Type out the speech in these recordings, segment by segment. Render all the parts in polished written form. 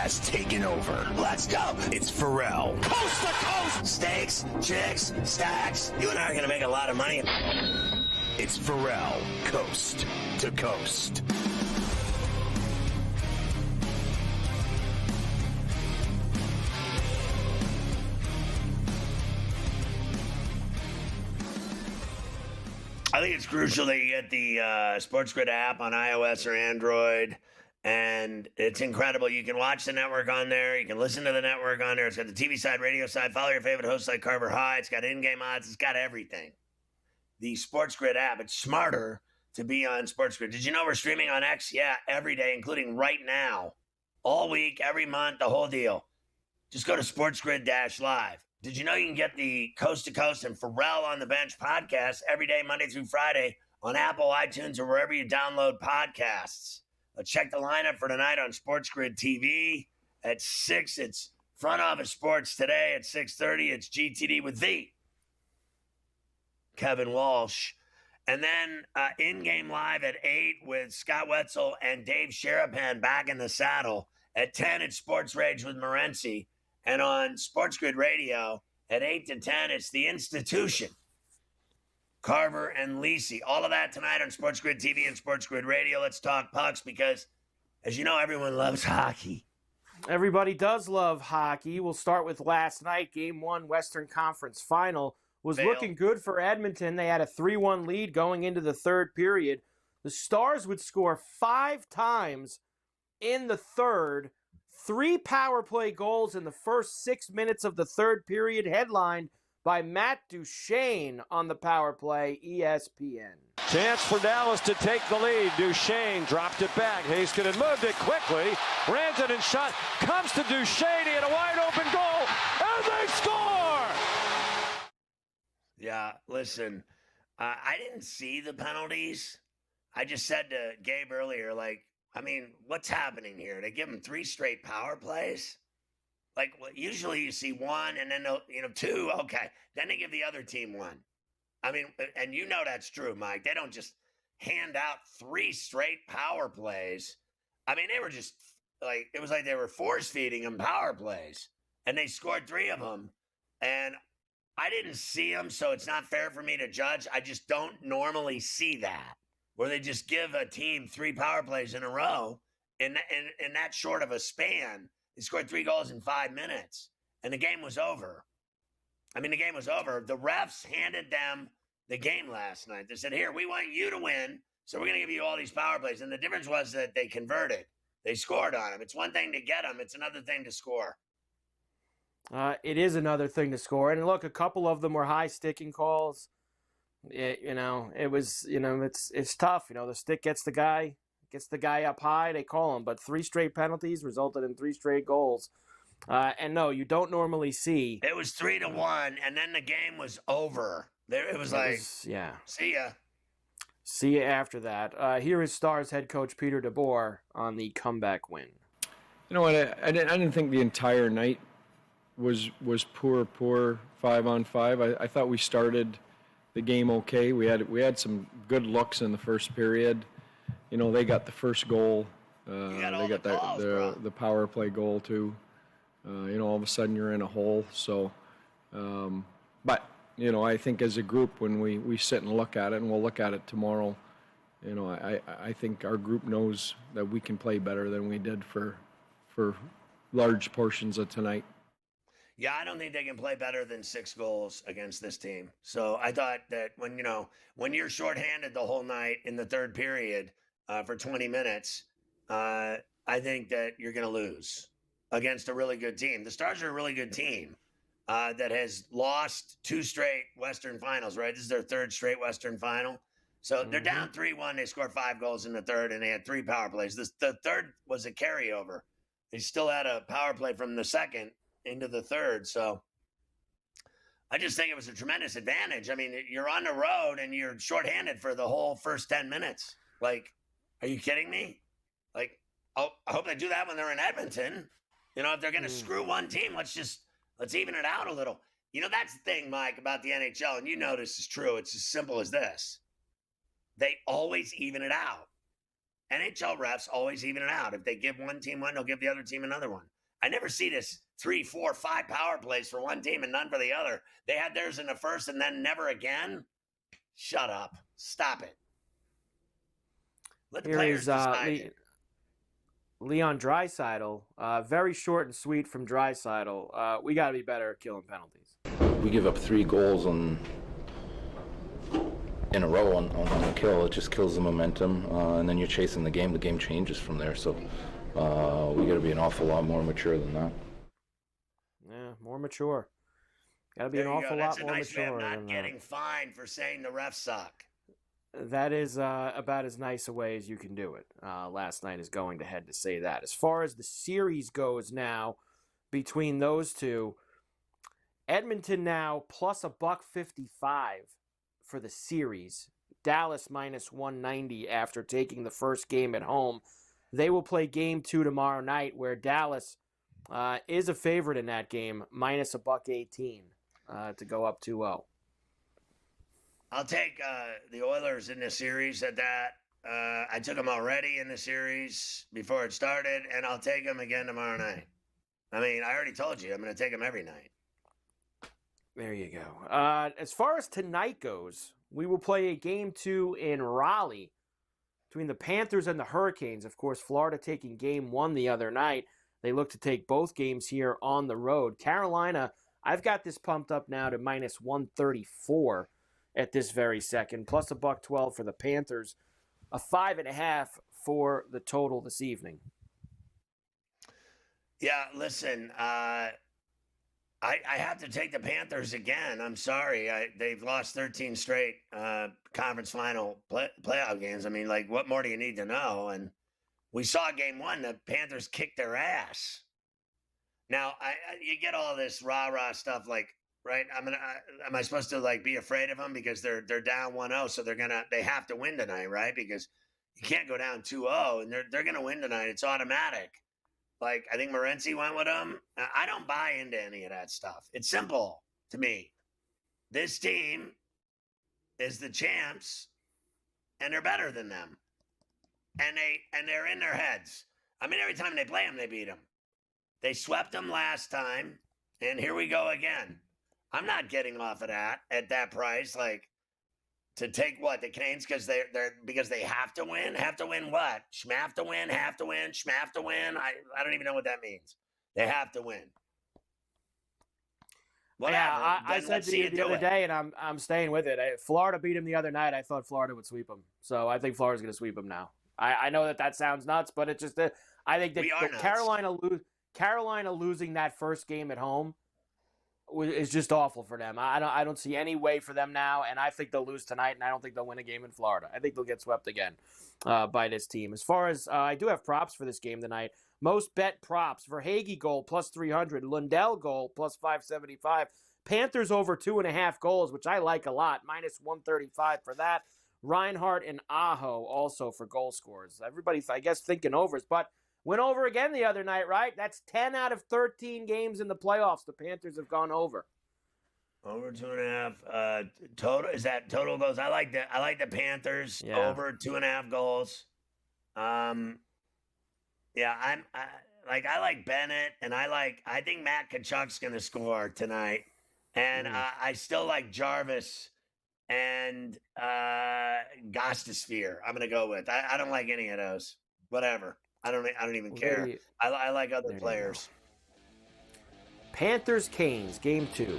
has taken over. Let's go. It's Ferrall. Coast to coast. Steaks, chicks, stacks. You and I are going to make a lot of money. It's Ferrall, coast to coast. I think it's crucial that you get the SportsGrid app on iOS or Android, and it's incredible. You can watch the network on there. You can listen to the network on there. It's got the TV side, radio side. Follow your favorite hosts like Carver High. It's got in-game odds. It's got everything. The SportsGrid app, it's smarter to be on SportsGrid. Did you know we're streaming on X? Yeah, every day, including right now. All week, every month, the whole deal. Just go to SportsGrid-Live. Did you know you can get the Coast to Coast and Ferrall on the Bench podcast every day, Monday through Friday, on Apple, iTunes, or wherever you download podcasts? Check the lineup for tonight on SportsGrid TV. At 6, it's Front Office Sports Today. At 6:30, it's GTD with the Kevin Walsh. And then in-game live at 8 with Scott Wetzel and Dave Sherapan back in the saddle. At 10, it's Sports Rage with Morency. And on SportsGrid Radio, at 8 to 10, it's The Institution. Carver and Lisi. All of that tonight on SportsGrid TV and SportsGrid Radio. Let's talk pucks because, as you know, everyone loves hockey. Everybody does love hockey. We'll start with last night. Game 1, Western Conference Final. Was looking good for Edmonton. They had a 3-1 lead going into the third period. The Stars would score 5 times in the third. 3 power play goals in the first 6 minutes of the third period, headlined by Matt Duchene on the power play, ESPN. Chance for Dallas to take the lead. Duchene dropped it back. Heiskanen moved it quickly. Rantanen and shot. Comes to Duchene and a wide open goal. And they score! Yeah, listen, I didn't see the penalties. I just said to Gabe earlier, what's happening here? They give them 3 straight power plays? Usually you see 1 and then, 2. Okay. Then they give the other team 1. And you know that's true, Mike. They don't just hand out 3 straight power plays. They were just it was like they were force feeding them power plays. And they scored 3 of them. And I didn't see them, so it's not fair for me to judge. I just don't normally see that, where they just give a team 3 power plays in a row in that short of a span. They scored 3 goals in 5 minutes, and the game was over. The game was over. The refs handed them the game last night. They said, here, we want you to win, so we're going to give you all these power plays. And the difference was that they converted. They scored on them. It's one thing to get them. It's another thing to score. It is another thing to score. And look, a couple of them were high sticking calls. It was, it's tough. The stick gets the guy up high, they call him. But 3 straight penalties resulted in 3 straight goals. And no, you don't normally see. It was 3-1, and then the game was over. It was see ya. See you after that. Here is Stars head coach Peter DeBoer on the comeback win. You know what? I didn't think the entire night was poor 5-on-5. I thought we started the game okay. We had some good looks in the first period. They got the first goal. They got the power play goal too. All of a sudden you're in a hole. So, but I think as a group when we sit and look at it, and we'll look at it tomorrow, I think our group knows that we can play better than we did for large portions of tonight. Yeah, I don't think they can play better than 6 goals against this team. So I thought that when you're shorthanded the whole night in the third period for 20 minutes, I think that you're going to lose against a really good team. The Stars are a really good team that has lost 2 straight Western Finals, right? This is their 3rd straight Western Final. So they're down 3-1. They scored 5 goals in the third, and they had 3 power plays. The third was a carryover. They still had a power play from the second into the third. So I just think it was a tremendous advantage. You're on the road and you're shorthanded for the whole first 10 minutes. Are you kidding me? I hope they do that when they're in Edmonton. If they're going to screw one team, let's even it out a little. That's the thing, Mike, about the NHL, and this is true. It's as simple as this. They always even it out. NHL refs always even it out. If they give one team one, they'll give the other team another one. I never see this 3, 4, 5 power plays for one team and none for the other. They had theirs in the first and then never again. Shut up. Stop it. Let the players decide it. Leon Draisaitl, very short and sweet from Draisaitl. We got to be better at killing penalties. We give up 3 goals in a row on a kill. It just kills the momentum, and then you're chasing the game. The game changes from there. So we got to be an awful lot more mature than that. Yeah, more mature. Got to be an awful lot more mature. That's not getting fined for saying the refs suck. That is about as nice a way as you can do it. Last night is going ahead to say that. As far as the series goes now, between those two, Edmonton now plus $1.55 for the series. Dallas minus 190 after taking the first game at home. They will play game 2 tomorrow night, where Dallas is a favorite in that game, minus $1.18 to go up 2-0. I'll take the Oilers in the series at that. I took them already in the series before it started, and I'll take them again tomorrow night. I mean, I already told you I'm going to take them every night. There you go. As far as tonight goes, we will play a game 2 in Raleigh between the Panthers and the Hurricanes. Of course, Florida taking game 1 the other night. They look to take both games here on the road. Carolina, I've got this pumped up now to minus 134 at this very second, plus $1.12 for the Panthers, a 5.5 for the total this evening. Yeah, listen, I have to take the Panthers again. I'm sorry. They've lost 13 straight conference final playoff games. I mean, like, what more do you need to know? And we saw game 1, the Panthers kicked their ass. Now, you get all this rah-rah stuff like, right? Am I supposed to like be afraid of them because they're down 1-0, so they have to win tonight, right? Because you can't go down 2-0 and they're going to win tonight. It's automatic. Like, I think Morency went with them. I don't buy into any of that stuff. It's simple to me. This team is the champs, and they're better than them. And they're in their heads. I mean, every time they play them, they beat them. They swept them last time, and here we go again. I'm not getting off of that at that price. Like, to take what, the Canes because they have to win. Have to win what? Schmaff to win. Have to win. Schmaff to win. I don't even know what that means. They have to win. Whatever. Yeah, I said to you the other day, and I'm staying with it. Florida beat them the other night. I thought Florida would sweep them, so I think Florida's going to sweep them now. I know that sounds nuts, but it's just I think that Carolina losing that first game at home is just awful for them. I don't see any way for them now, and I think they'll lose tonight, and I don't think they'll win a game in Florida. I think they'll get swept again by this team. As far as I do have props for this game tonight, most bet props: Verhaeghe goal plus 300, Lundell goal plus 575, Panthers over 2.5 goals, which I like a lot, minus 135 for that. Reinhart and Aho also for goal scorers. Everybody's, I guess, thinking overs, but went over again the other night, right? That's 10 out of 13 games in the playoffs the Panthers have gone over. Over 2.5 total. Is that total goals? I like the Panthers over 2.5 goals. Yeah, I like Bennett, and I think Matt Tkachuk's going to score tonight, and I still like Jarvis and Gostisbehere. I'm going to go with. I don't like any of those. Whatever. I don't even care. I like other players. Panthers Canes game 2.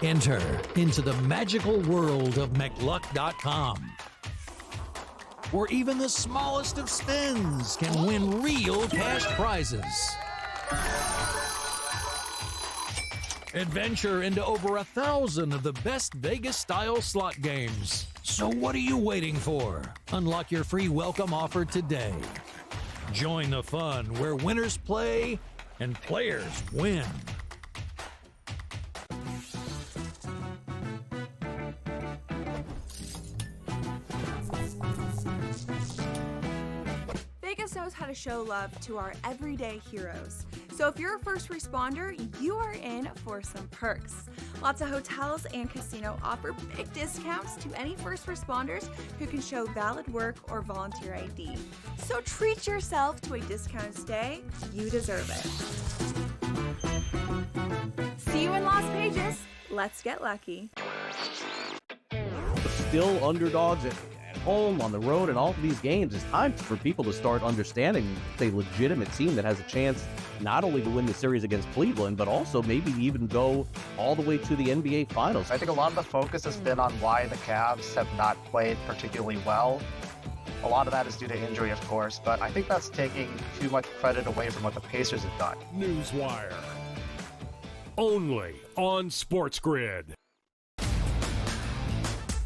Enter into the magical world of McLuck.com, where even the smallest of spins can win real cash prizes. Adventure into over 1,000 of the best Vegas-style slot games. So what are you waiting for? Unlock your free welcome offer today. Join the fun where winners play and players win. Vegas knows how to show love to our everyday heroes. So if you're a first responder, you are in for some perks. Lots of hotels and casino offer big discounts to any first responders who can show valid work or volunteer ID. So treat yourself to a discounted stay. You deserve it. See you in Las Vegas. Let's get lucky. Still underdogs at home, on the road, and all of these games. It's time for people to start understanding it's a legitimate team that has a chance not only to win the series against Cleveland, but also maybe even go all the way to the NBA Finals. I think a lot of the focus has been on why the Cavs have not played particularly well. A lot of that is due to injury, of course, but I think that's taking too much credit away from what the Pacers have done. Newswire. Only on SportsGrid.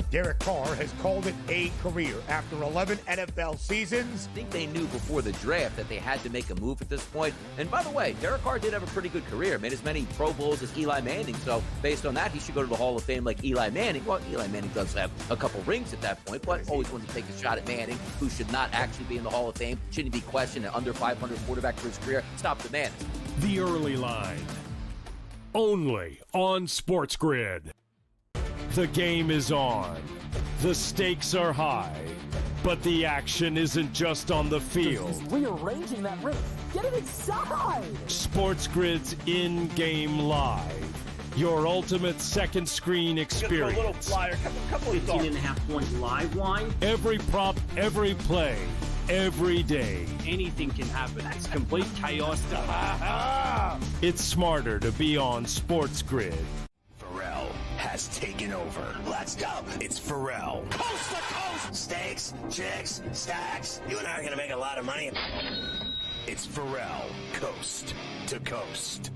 Derek Carr has called it a career after 11 NFL seasons. I think they knew before the draft that they had to make a move at this point. And by the way, Derek Carr did have a pretty good career. Made as many Pro Bowls as Eli Manning. So based on that, he should go to the Hall of Fame like Eli Manning. Well, Eli Manning does have a couple rings at that point, but always wants to take a shot at Manning, who should not actually be in the Hall of Fame. Shouldn't be questioned an under 500 quarterback for his career. Stop the man. The Early Line. Only on SportsGrid. The game is on. The stakes are high, but the action isn't just on the field. He's rearranging that ring. Get it inside! SportsGrid's in-game live. Your ultimate second screen experience. A little flyer, couple 15.5 point live line. Every prop, every play, every day. Anything can happen. That's complete chaos. It's smarter to be on SportsGrid. Ferrall has taken over. Let's go. It's Ferrall. Coast to coast. Steaks, chicks, stacks. You and I are going to make a lot of money. It's Ferrall. Coast to coast.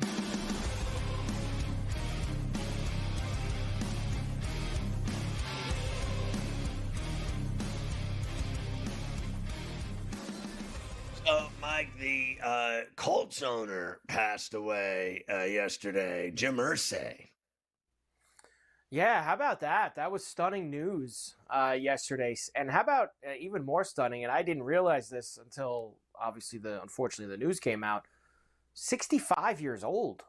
So, Mike, the Colts owner passed away yesterday, Jim Irsay. Yeah, how about that? That was stunning news yesterday. And how about even more stunning, and I didn't realize this until, obviously, unfortunately, the news came out. 65 years old,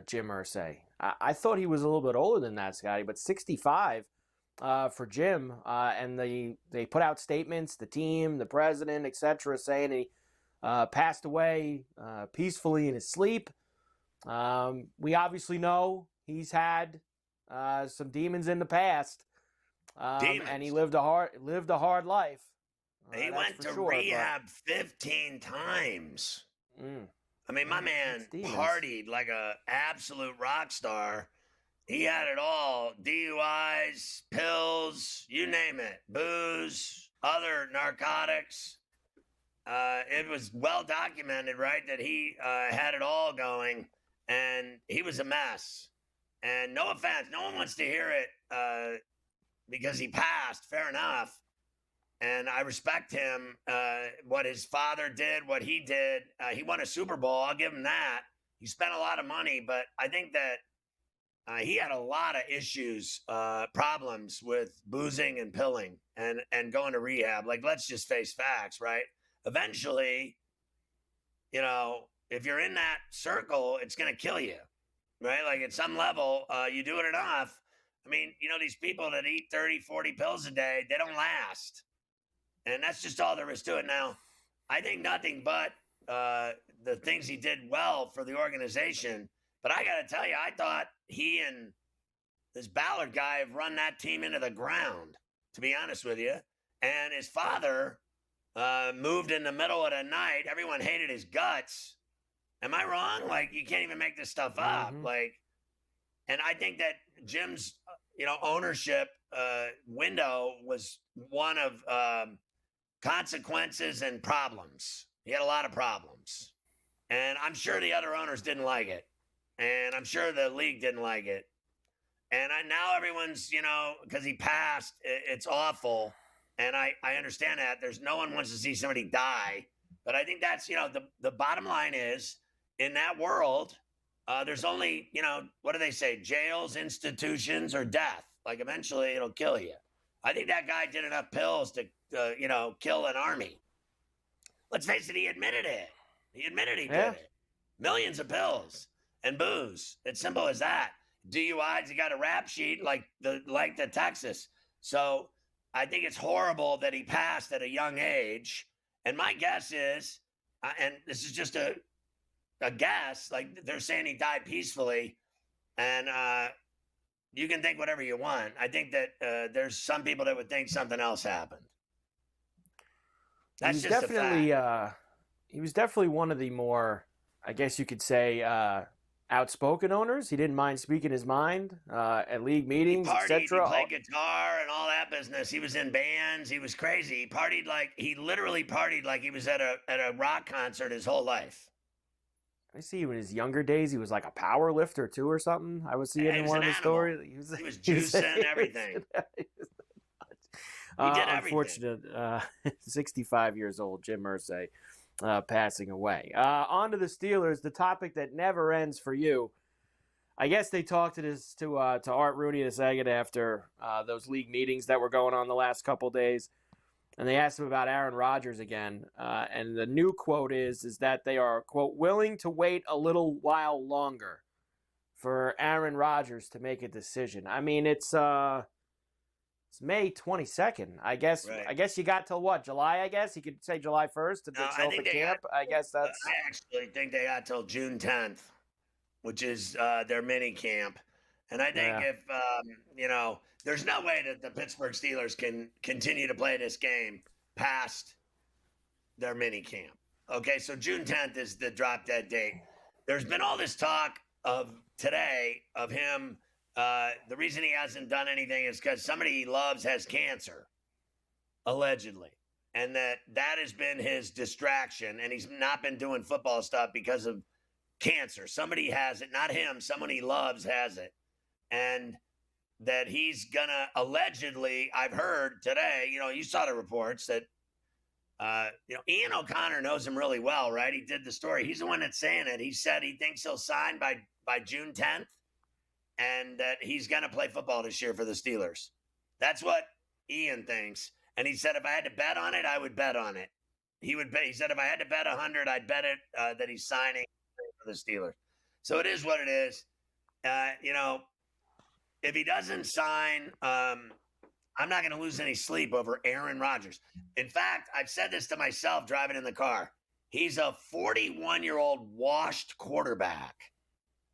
Jim Irsay. I thought he was a little bit older than that, Scotty, but 65 for Jim. And they put out statements, the team, the president, etc., saying he passed away peacefully in his sleep. We obviously know he's had some demons in the past, and he lived a hard life. He went to rehab 15 times. I mean, my man partied like a absolute rock star. He had it all: DUIs, pills, you name it, booze, other narcotics. It was well documented, right, that he had it all going, and he was a mess. And no offense, no one wants to hear it because he passed, fair enough. And I respect him, what his father did, what he did. He won a Super Bowl, I'll give him that. He spent a lot of money, but I think that he had a lot of issues, problems with boozing and pilling and going to rehab. Like, let's just face facts, right? Eventually, if you're in that circle, it's going to kill you. Right? Like at some level, you do it enough. I mean, these people that eat 30, 40 pills a day, they don't last. And that's just all there is to it. Now, I think nothing but the things he did well for the organization. But I got to tell you, I thought he and this Ballard guy have run that team into the ground, to be honest with you. And his father moved in the middle of the night. Everyone hated his guts. Am I wrong? Like, you can't even make this stuff up. Like, and I think that Jim's, ownership window was one of consequences and problems. He had a lot of problems. And I'm sure the other owners didn't like it. And I'm sure the league didn't like it. And now everyone's, because he passed, it's awful. And I understand that. No one wants to see somebody die. But I think that's, the bottom line is, in that world, there's only, what do they say? Jails, institutions, or death. Like eventually it'll kill you. I think that guy did enough pills to, kill an army. Let's face it, he admitted it. He admitted he did it. Millions of pills and booze. It's simple as that. DUIs, he got a rap sheet like the Texas. So I think it's horrible that he passed at a young age. And my guess is, and this is just a guess, like they're saying he died peacefully. And you can think whatever you want. I think that there's some people that would think something else happened. That's just definitely, he was definitely one of the more, I guess you could say, outspoken owners. He didn't mind speaking his mind at league meetings, etc. He played guitar and all that business. He was in bands. He was crazy. He literally partied like he was at a rock concert his whole life. I see in his younger days, he was like a power lifter too or something. I was seeing in one of the stories. He was juicing everything. He did everything. Unfortunate, 65 years old, Jim Irsay, passing away. On to the Steelers, the topic that never ends for you. I guess they talked to Art Rooney in a second after those league meetings that were going on the last couple days, and they asked him about Aaron Rodgers again. And the new quote is that they are, quote, willing to wait a little while longer for Aaron Rodgers to make a decision. I mean, it's May 22nd. I guess. Right. I guess you got till what? July. I guess you could say July 1st to show up at camp. I guess that's. I actually think they got till June 10th, which is their mini camp. And I think if there's no way that the Pittsburgh Steelers can continue to play this game past their mini camp. Okay, so June 10th is the drop dead date. There's been all this talk of today of him. The reason he hasn't done anything is because somebody he loves has cancer, allegedly. And that has been his distraction. And he's not been doing football stuff because of cancer. Somebody has it, not him. Someone he loves has it. And that he's going to allegedly, I've heard today, you saw the reports that, Ian O'Connor knows him really well, right? He did the story. He's the one that's saying it. He said he thinks he'll sign by June 10th. And that he's going to play football this year for the Steelers. That's what Ian thinks. And he said if I had to bet on it, I would bet on it. He said if I had to bet 100, I'd bet it that he's signing for the Steelers. So it is what it is. If he doesn't sign, I'm not going to lose any sleep over Aaron Rodgers. In fact, I've said this to myself driving in the car. He's a 41-year-old washed quarterback.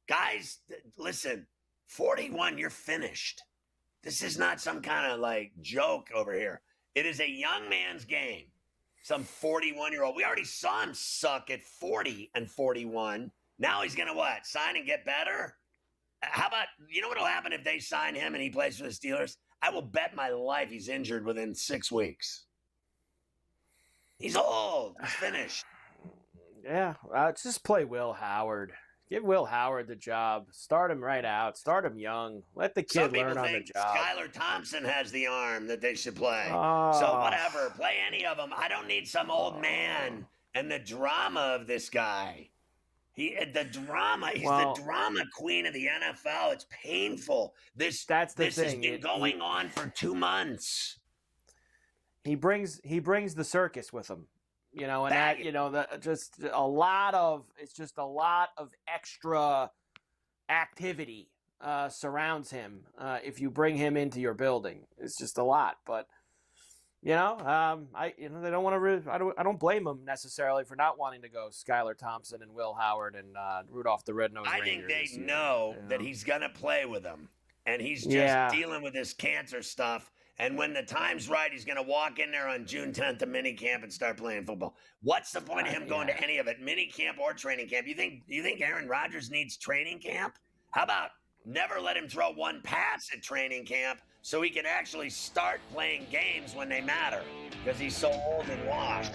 Guys, listen. 41, you're finished. This is not some kind of joke over here. It is a young man's game. Some 41-year-old. We already saw him suck at 40 and 41. Now he's going to what? Sign and get better? How about, what'll happen if they sign him and he plays for the Steelers? I will bet my life he's injured within 6 weeks. He's old. He's finished. Yeah, just play Will Howard. Give Will Howard the job. Start him right out. Start him young. Let the kid learn on the job. Skylar Thompson has the arm that they should play. So whatever. Play any of them. I don't need some old man and the drama of this guy. He's the drama queen of the NFL. It's painful. This has been going on for 2 months. He brings the circus with him. Just a lot of extra activity surrounds him if you bring him into your building. It's just a lot, but they don't want to. I don't blame them necessarily for not wanting to go Skylar Thompson and Will Howard and Rudolph the Red-Nosed Reindeer. I think they know that he's gonna play with them, and he's just dealing with this cancer stuff. And when the time's right, he's going to walk in there on June 10th to minicamp and start playing football. What's the point of him going to any of it, minicamp or training camp? You think Aaron Rodgers needs training camp? How about never let him throw one pass at training camp so he can actually start playing games when they matter because he's so old and washed?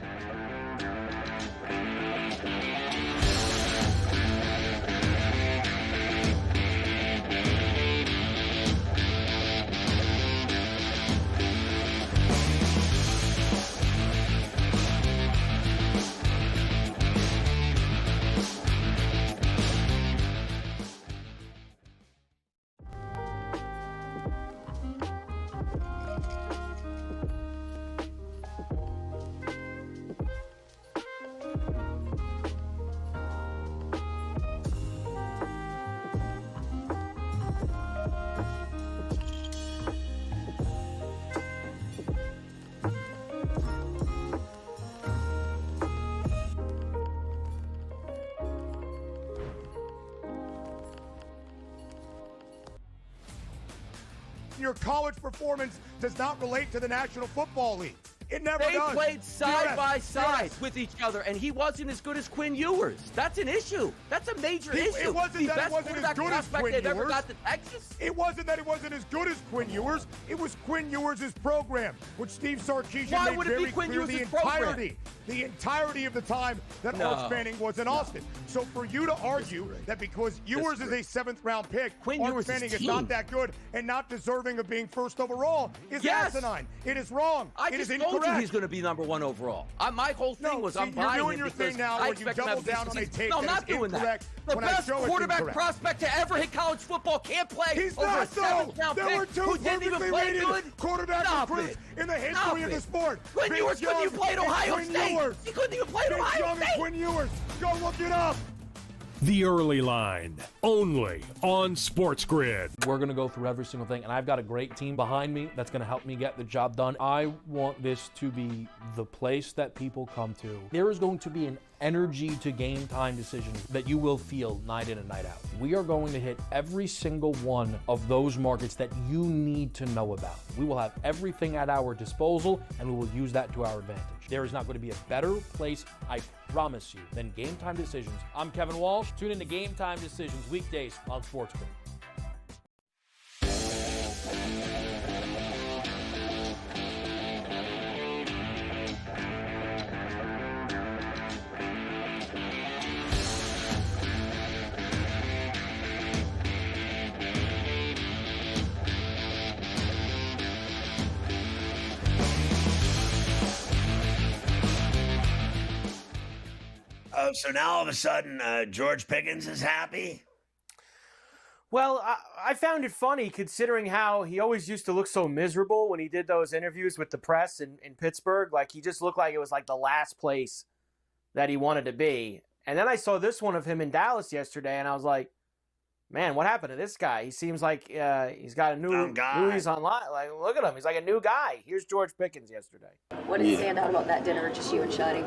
your college performance does not relate to the National Football League. It never They does. played side by side Yes. with each other, and he wasn't as good as Quinn Ewers. That's an issue. That's a major issue. It wasn't the that best it wasn't as quarterback good as prospect Quinn they've ever Ewers. got to Texas. It wasn't that it wasn't as good as Quinn Ewers. It was Quinn Ewers' program, which Steve Sarkisian Why made would it be very Quinn clear Ewers' program? the entirety of the time that Arch Manning was in Austin. So for you to argue that because Ewers is a 7th-round pick, Arch Manning is not that good and not deserving of being first overall is asinine. It is wrong. I It is just told you incorrect. he's going to be number 1 overall. My whole thing was I'm you're buying doing him your because thing now I where you expect him to double have a down on a decent tape season. No, I'm that not is doing that. incorrect The when I best show it's quarterback incorrect. prospect to ever hit college football can't play He's over not, a 7th-round There were pick two who didn't even perfectly play rated good. quarterback Stop recruits it. in the Stop history of the it. sport. Quinn Vince Ewers couldn't Young even play at and Ohio Quinn State. Ewers. He couldn't even play at Vince Ohio Young and State. Quinn Ewers. Go look it up. The Early Line, only on SportsGrid. We're going to go through every single thing, and I've got a great team behind me that's going to help me get the job done. I want this to be the place that people come to. There is going to be an energy to game time decisions that you will feel night in and night out. We are going to hit every single one of those markets that you need to know about. We will have everything at our disposal, and we will use that to our advantage. There is not going to be a better place, I promise you, than Game Time Decisions. I'm Kevin Walsh. Tune in to Game Time Decisions weekdays on SportsGrid. Oh, so now all of a sudden George Pickens is happy? Well, I found it funny considering how he always used to look so miserable when he did those interviews with the press in Pittsburgh. Like, he just looked like it was like the last place that he wanted to be. And then I saw this one of him in Dallas yesterday, and I was like, man, what happened to this guy? He seems like he's got a new he's online. Like, look at him. He's like a new guy. Here's George Pickens yesterday. What did stand out about that dinner, just you and Shotty?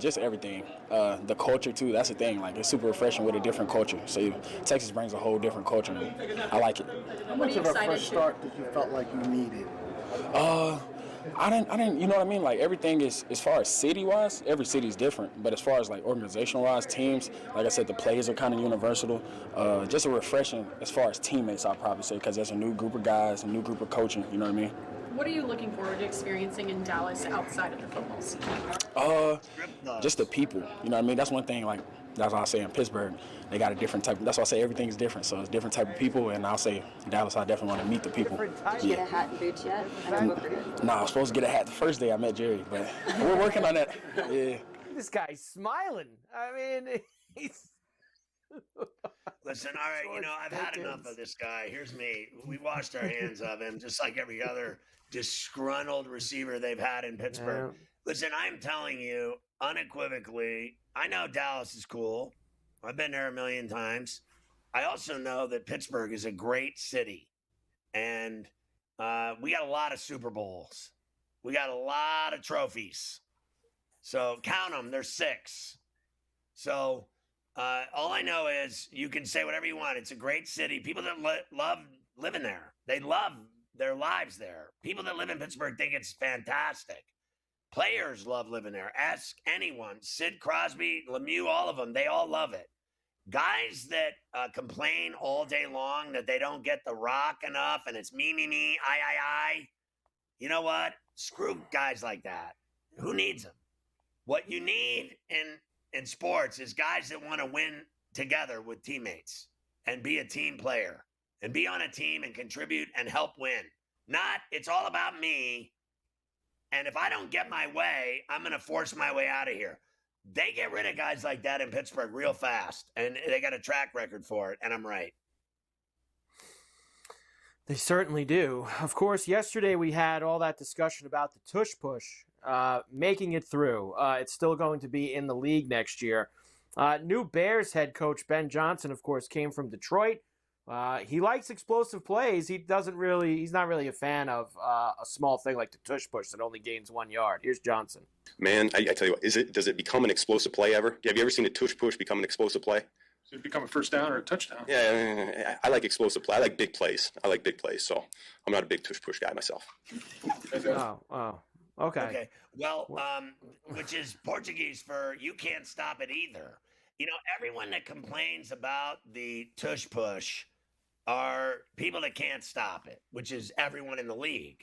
Just everything. The culture, too, that's the thing. Like, it's super refreshing with a different culture. So Texas brings a whole different culture, and I like it. How much of a fresh start did you felt like you needed? I didn't, you know what I mean? Like, everything is, as far as city-wise, every city's different. But as far as, like, organizational-wise, teams, like I said, the plays are kind of universal. Just a refreshing as far as teammates, I'd probably say, because there's a new group of guys, a new group of coaching, you know what I mean? What are you looking forward to experiencing in Dallas outside of the football scene? Just the people, you know what I mean? That's one thing, like, that's why I say in Pittsburgh, they got a different type. That's why I say everything's different. So it's different type of people, and I'll say Dallas, I definitely want to meet the people. Did you get a hat and boots yet? I know both are good. Nah, I was supposed to get a hat the first day I met Jerry, but we're working on that. Yeah. This guy's smiling. I mean, he's... Listen, all right, I've had enough of this guy. Here's me. We washed our hands of him, just like every other disgruntled receiver they've had in Pittsburgh. Yeah. Listen, I'm telling you unequivocally, I know Dallas is cool. I've been there a million times. I also know that Pittsburgh is a great city. And we got a lot of Super Bowls. We got a lot of trophies. So count them. There's 6. So all I know is you can say whatever you want. It's a great city. People that love living there. They love their lives there. People that live in Pittsburgh think it's fantastic. Players love living there. Ask anyone. Sid Crosby, Lemieux, all of them. They all love it. Guys that complain all day long that they don't get the rock enough and it's me, I. You know what? Screw guys like that. Who needs them? What you need in sports is guys that want to win together with teammates and be a team player and be on a team and contribute and help win. Not, it's all about me. And if I don't get my way, I'm going to force my way out of here. They get rid of guys like that in Pittsburgh real fast, and they got a track record for it, and I'm right. They certainly do. Of course, yesterday we had all that discussion about the tush push making it through. It's still going to be in the league next year. New Bears head coach Ben Johnson, of course, came from Detroit. He likes explosive plays. He's not really a fan of a small thing like the tush push that only gains 1 yard. Here's Johnson. Man, I tell you what, does it become an explosive play ever? Have you ever seen a tush push become an explosive play? Does it become a first down or a touchdown? Yeah, I like explosive play. I like big plays. So I'm not a big tush-push guy myself. Oh. Okay. Well, which is Portuguese for you can't stop it either. You know, everyone that complains about the tush push are people that can't stop it, which is everyone in the league.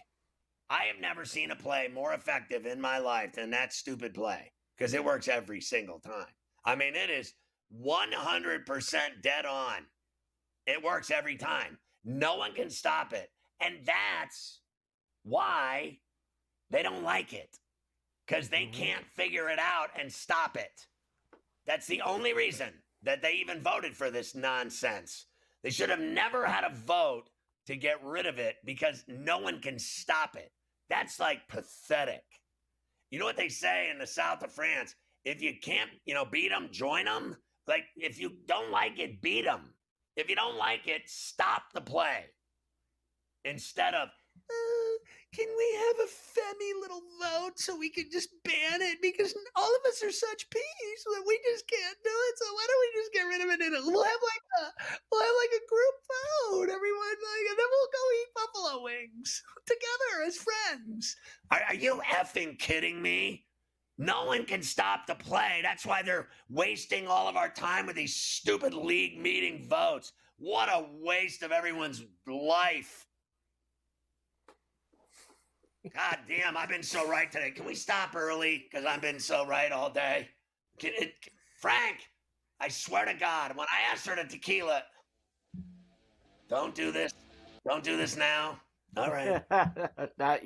I have never seen a play more effective in my life than that stupid play because it works every single time. I mean, it is 100% dead on. It works every time. No one can stop it. And that's why they don't like it, because they can't figure it out and stop it. That's the only reason that they even voted for this nonsense. They should have never had a vote to get rid of it because no one can stop it. That's like pathetic. You know what they say in the south of France? If you can't, beat them, join them. Like, if you don't like it, beat them. If you don't like it, stop the play. Instead of, can we have a femmy little vote so we can just ban it? Because all of us are such peas that we just can't do it. So why don't we just get rid of it? And we'll have like a group vote, everyone, and then we'll go eat buffalo wings together as friends. Are you effing kidding me? No one can stop the play. That's why they're wasting all of our time with these stupid league meeting votes. What a waste of everyone's life. God damn, I've been so right today. Can we stop early? Because I've been so right all day. Frank, I swear to God, when I asked her to tequila, don't do this. Don't do this now. All right. Not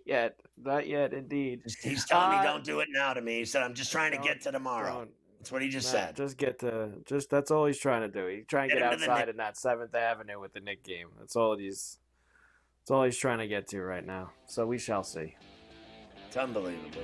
yet, indeed. He's telling me don't do it now to me. He said, I'm just trying to get to tomorrow. That's what he just said. That's all he's trying to do. He's trying to get outside in that 7th Avenue with the Knick game. That's all he's trying to get to right now. So we shall see. It's unbelievable.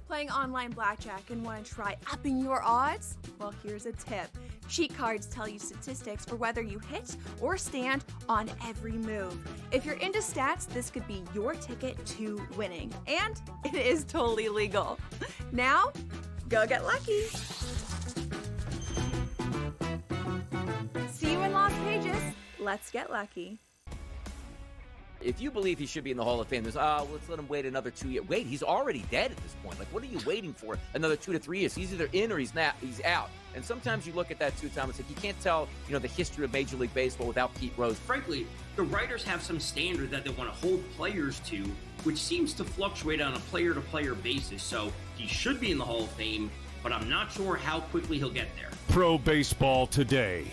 Playing online blackjack and want to try upping your odds? Well, here's a tip. Cheat cards tell you statistics for whether you hit or stand on every move. If you're into stats, this could be your ticket to winning. And it is totally legal. Now, go get lucky. See you in Las Vegas. Let's get lucky. If you believe he should be in the Hall of Fame, there's, let's let him wait another 2 years. Wait, he's already dead at this point. Like, what are you waiting for? Another 2 to 3 years. He's either in or he's out. And sometimes you look at that too, Tom, and say, you can't tell, the history of Major League Baseball without Pete Rose. Frankly, the writers have some standard that they want to hold players to, which seems to fluctuate on a player-to-player basis. So he should be in the Hall of Fame, but I'm not sure how quickly he'll get there. Pro Baseball Today,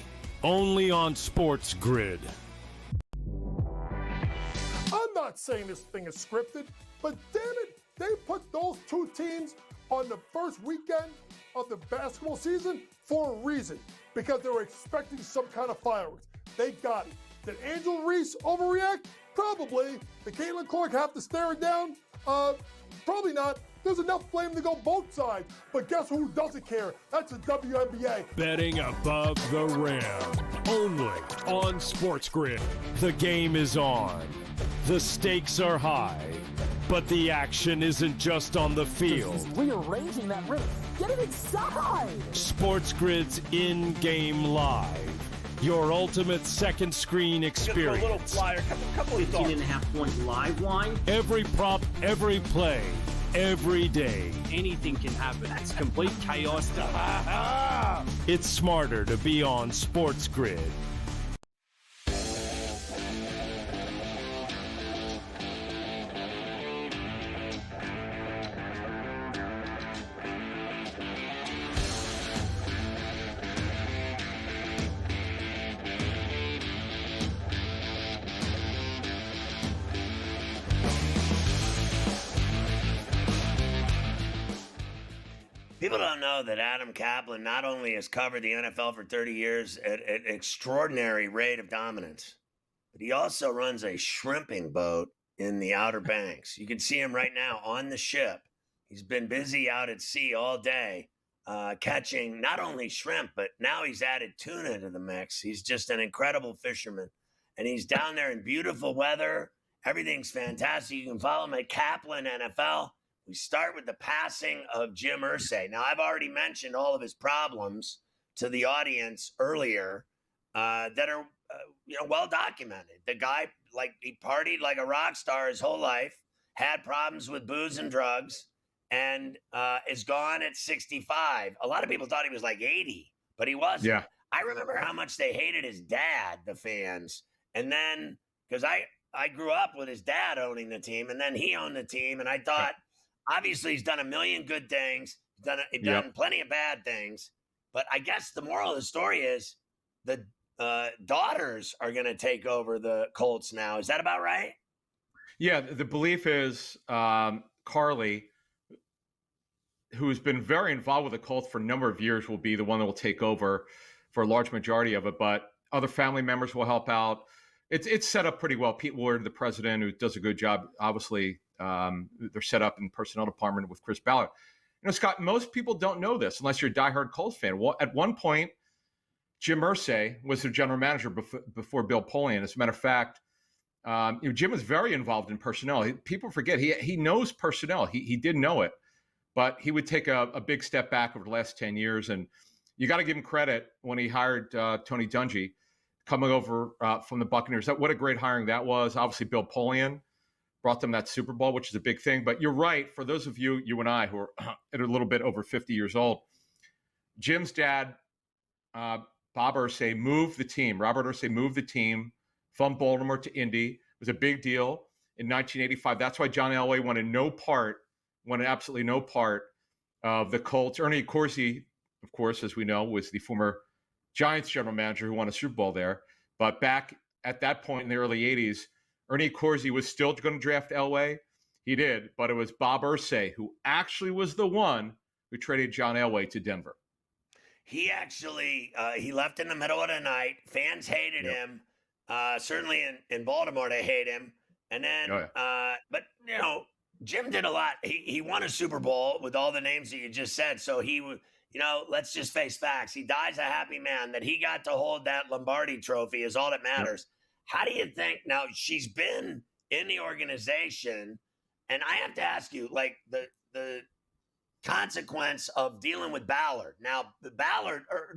only on SportsGrid. I'm not saying this thing is scripted, but damn it, they put those two teams on the first weekend of the basketball season for a reason, because they were expecting some kind of fireworks. They got it. Did Angel Reese overreact? Probably. Did Caitlin Clark have to stare it down? Probably not. There's enough blame to go both sides. But guess who doesn't care? That's the WNBA. Betting above the rim. Only on SportsGrid. The game is on. The stakes are high. But the action isn't just on the field. He's rearranging that roof. Get it inside! SportsGrid's in-game live. Your ultimate second screen experience. Just a little flyer, couple of 18.5-point live line. Every prop, every play, every day. Anything can happen. That's complete chaos. It's smarter to be on SportsGrid. People People don't know that Adam Kaplan not only has covered the NFL for 30 years at an extraordinary rate of dominance, but he also runs a shrimping boat in the Outer Banks. You can see him right now on the ship. He's been busy out at sea all day, catching not only shrimp, but now he's added tuna to the mix. He's just an incredible fisherman. And he's down there in beautiful weather. Everything's fantastic. You can follow him at Kaplan NFL. We start with the passing of Jim Irsay. Now, I've already mentioned all of his problems to the audience earlier that are well documented. The guy, he partied like a rock star his whole life, had problems with booze and drugs, and is gone at 65. A lot of people thought he was like 80, but he wasn't. Yeah. I remember how much they hated his dad, the fans. And then, because I grew up with his dad owning the team, and then he owned the team, and I thought, obviously, he's done a million good things. He's done plenty of bad things. But I guess the moral of the story is the daughters are going to take over the Colts now. Is that about right? Yeah, the belief is Carly, who's been very involved with the Colts for a number of years, will be the one that will take over for a large majority of it. But other family members will help out. It's set up pretty well. Pete Ward, the president, who does a good job, obviously, they're set up in personnel department with Chris Ballard. Scott, most people don't know this unless you're a diehard Colts fan. Well, at one point, Jim Irsay was their general manager before Bill Polian. As a matter of fact, Jim was very involved in personnel. People forget he knows personnel. He did know it, but he would take a big step back over the last 10 years. And you got to give him credit when he hired Tony Dungy coming over from the Buccaneers. What a great hiring that was. Obviously, Bill Polian brought them that Super Bowl, which is a big thing. But you're right. For those of you and I, who are a little bit over 50 years old, Jim's dad, Bob Irsay, moved the team. Robert Irsay moved the team from Baltimore to Indy. It was a big deal in 1985. That's why John Elway wanted absolutely no part of the Colts. Ernie Accorsi, of course, as we know, was the former Giants general manager who won a Super Bowl there. But back at that point in the early 80s, Ernie Accorsi was still going to draft Elway. He did, but it was Bob Irsay who actually was the one who traded John Elway to Denver. He actually he left in the middle of the night. Fans hated him. Certainly in Baltimore, they hate him. And then, but Jim did a lot. He won a Super Bowl with all the names that you just said. So he would. Let's just face facts. He dies a happy man. That he got to hold that Lombardi trophy is all that matters. How do you think now? She's been in the organization, and I have to ask you, the consequence of dealing with Ballard. Now,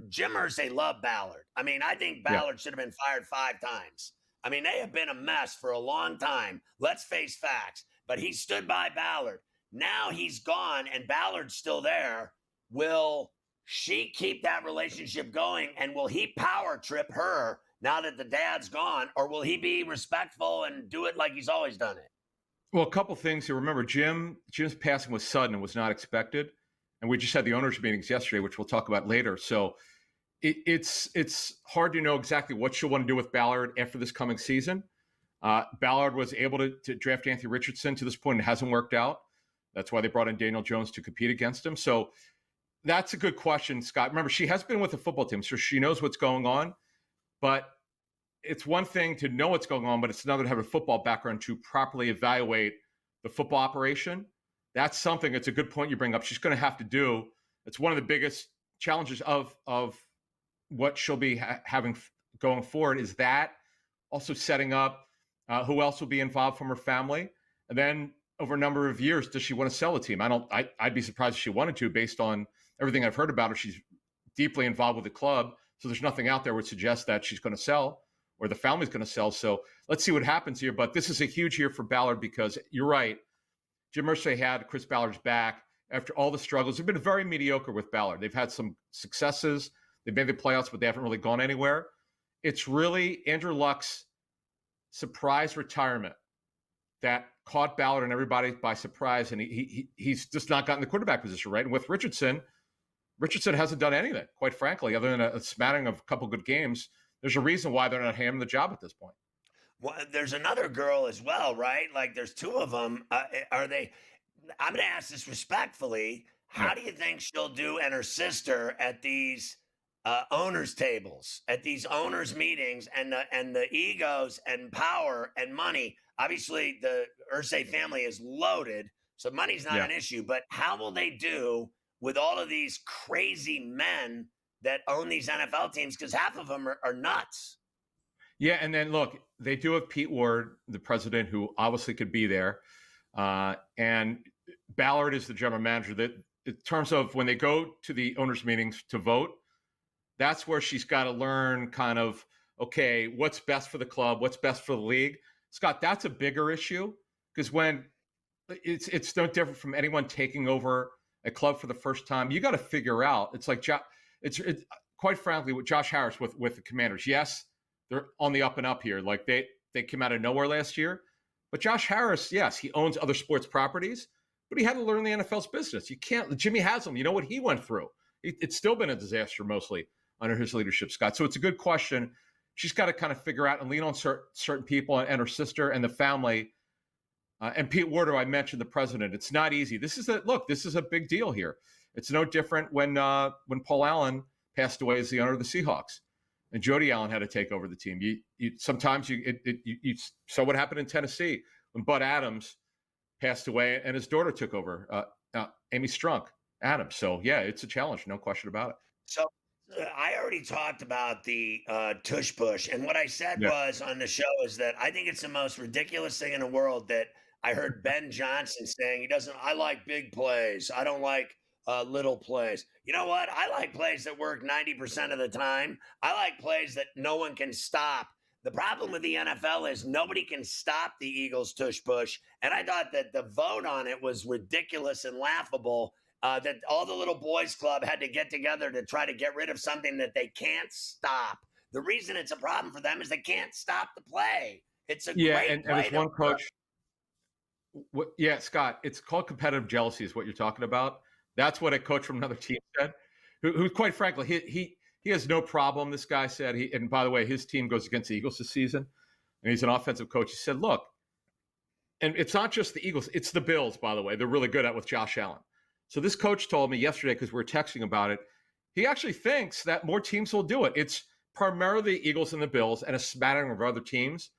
Jim Irsay loved Ballard. I mean, I think Ballard should have been fired 5 times. I mean, they have been a mess for a long time. Let's face facts. But he stood by Ballard. Now he's gone, and Ballard's still there. Will she keep that relationship going, and will he power trip her now that the dad's gone, or will he be respectful and do it like he's always done it? Well, a couple things here. Remember, Jim's passing was sudden and was not expected, and we just had the owners' meetings yesterday, which we'll talk about later. So it's hard to know exactly what she'll want to do with Ballard after this coming season. Ballard was able to draft Anthony Richardson to this point. It hasn't worked out. That's why they brought in Daniel Jones to compete against him. So that's a good question, Scott. Remember, she has been with the football team, so she knows what's going on. But it's one thing to know what's going on, but it's another to have a football background to properly evaluate the football operation. That's something, it's a good point you bring up. She's going to have to do. It's one of the biggest challenges of what she'll be having going forward is that also setting up who else will be involved from her family. And then over a number of years, does she want to sell the team? I'd be surprised if she wanted to based on everything I've heard about her. She's deeply involved with the club. So there's nothing out there that would suggest that she's going to sell or the family's going to sell. So let's see what happens here. But this is a huge year for Ballard because you're right. Jim Irsay had Chris Ballard's back after all the struggles. They've been very mediocre with Ballard. They've had some successes. They've made the playoffs, but they haven't really gone anywhere. It's really Andrew Luck's surprise retirement that caught Ballard and everybody by surprise. And he's just not gotten the quarterback position right. And with Richardson hasn't done anything, quite frankly, other than a smattering of a couple good games. There's a reason why they're not handing the job at this point. Well, there's another girl as well, right? Like there's 2 of them. Are they? I'm going to ask this respectfully. How do you think she'll do and her sister at these owners' tables, at these owners' meetings, and the egos and power and money? Obviously, the Irsay family is loaded, so money's not an issue. But how will they do with all of these crazy men that own these NFL teams? Because half of them are nuts. Yeah, and then look, they do have Pete Ward, the president, who obviously could be there, and Ballard is the general manager. That in terms of when they go to the owners' meetings to vote, that's where she's got to learn kind of, okay, what's best for the club, what's best for the league. Scott, that's a bigger issue because when it's no different from anyone taking over a club for the first time. You got to figure out. It's like it's quite frankly with Josh Harris with the Commanders. Yes, they're on the up and up here. Like they came out of nowhere last year, but Josh Harris, yes, he owns other sports properties, but he had to learn the NFL's business. You can't. Jimmy Haslam, you know what he went through. It's still been a disaster mostly under his leadership, Scott. So it's a good question. She's got to kind of figure out and lean on certain people and her sister and the family. And Pete Ward, I mentioned the president. It's not easy. This is a big deal here. It's no different when Paul Allen passed away as the owner of the Seahawks, and Jody Allen had to take over the team. You sometimes you saw what happened in Tennessee when Bud Adams passed away and his daughter took over, Amy Strunk Adams. So yeah, it's a challenge, no question about it. So I already talked about the tush push, and what I said was on the show is that I think it's the most ridiculous thing in the world that I heard Ben Johnson saying I like big plays. I don't like little plays. You know what? I like plays that work 90% of the time. I like plays that no one can stop. The problem with the NFL is nobody can stop the Eagles tush push, and I thought that the vote on it was ridiculous and laughable. That all the little boys club had to get together to try to get rid of something that they can't stop. The reason it's a problem for them is they can't stop the play. It's a great and play as one coach. Scott, it's called competitive jealousy is what you're talking about. That's what a coach from another team said, who quite frankly, he has no problem. This guy said, and by the way, his team goes against the Eagles this season, and he's an offensive coach. He said, look, and it's not just the Eagles, it's the Bills, by the way. They're really good at it with Josh Allen. So this coach told me yesterday, because we were texting about it, he actually thinks that more teams will do it. It's primarily the Eagles and the Bills and a smattering of other teams,